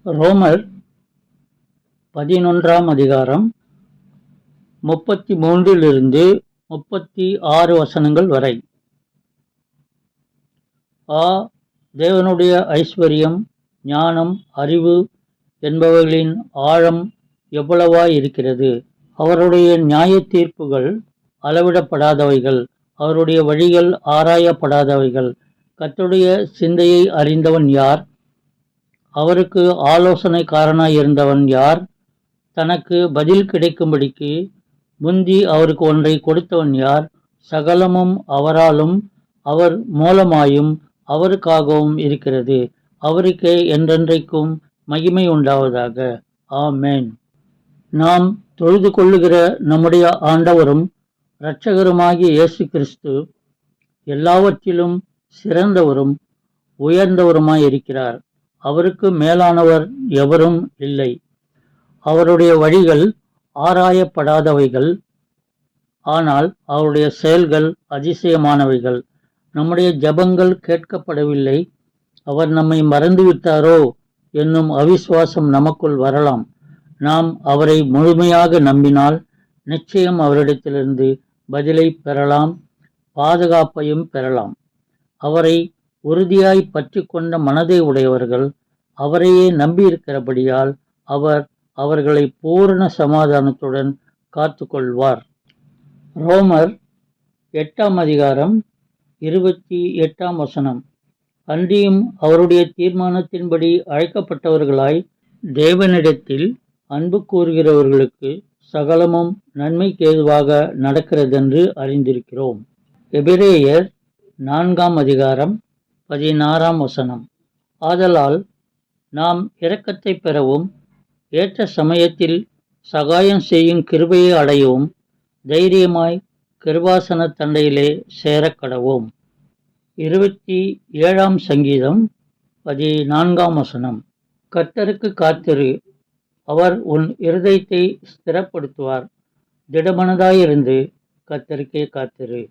ரோமர் 11ஆம் அதிகாரம் 33 36 வசனங்கள் வரை. தேவனுடைய ஐஸ்வர்யம், ஞானம், அறிவு என்பவைகளின் ஆழம் எவ்வளவாயிருக்கிறது! அவருடைய நியாய தீர்ப்புகள் அளவிடப்படாதவைகள், அவருடைய வழிகள் ஆராயப்படாதவைகள். கர்த்தருடைய சிந்தையை அறிந்தவன் யார்? அவருக்கு ஆலோசனைக்காரனாயிருந்தவன் யார்? தனக்கு பதில் கிடைக்கும்படிக்கு முந்தி அவருக்கு ஒன்றை கொடுத்தவன் யார்? சகலமும் அவராலும் அவர் மூலமாயும் அவருக்காகவும் இருக்கிறது. அவருக்கே என்றென்றைக்கும் மகிமை உண்டாவதாக. ஆமென். நாம் தொழுது கொள்ளுகிற நம்முடைய ஆண்டவரும் இரட்சகருமாகிய இயேசு கிறிஸ்து எல்லாவற்றிலும் சிறந்தவரும் உயர்ந்தவருமாயிருக்கிறார். அவருக்கு மேலானவர் எவரும் இல்லை. அவருடைய வழிகள் ஆராயப்படாதவைகள், ஆனால் அவருடைய செயல்கள் அதிசயமானவைகள். நம்முடைய ஜெபங்கள் கேட்கப்படவில்லை, அவர் நம்மை மறந்துவிட்டாரோ என்னும் அவிசுவாசம் நமக்குள் வரலாம். நாம் அவரை முழுமையாக நம்பினால் நிச்சயம் அவரிடத்திலிருந்து பதிலை பெறலாம், பாதுகாப்பையும் பெறலாம். அவரை உறுதியாய் பற்றி கொண்ட மனதை உடையவர்கள் அவரையே நம்பியிருக்கிறபடியால் அவர் அவர்களை பூரண சமாதானத்துடன் காத்து கொள்வார். ரோமர் 8ஆம் அதிகாரம் 28ஆம் வசனம். அன்றியும் அவருடைய தீர்மானத்தின்படி அழைக்கப்பட்டவர்களாய் தேவனிடத்தில் அன்பு கூறுகிறவர்களுக்கு சகலமும் நன்மைக்கேதுவாக நடக்கிறதென்று அறிந்திருக்கிறோம். எபிரேயர் 4ஆம் அதிகாரம் 16ஆம் வசனம். ஆதலால் நாம் இரக்கத்தை பெறவும் ஏற்ற சமயத்தில் சகாயம் செய்யும் கிருபையை அடையவும் தைரியமாய் கிருபாசன தண்டையிலே சேரக்கடவோம். 27ஆம் சங்கீதம் 14ஆம் வசனம். கர்த்தருக்கு காத்திரு, அவர் உன் இருதயத்தை ஸ்திரப்படுத்துவார். திடமனதாயிருந்து கர்த்தருக்கே காத்திரு.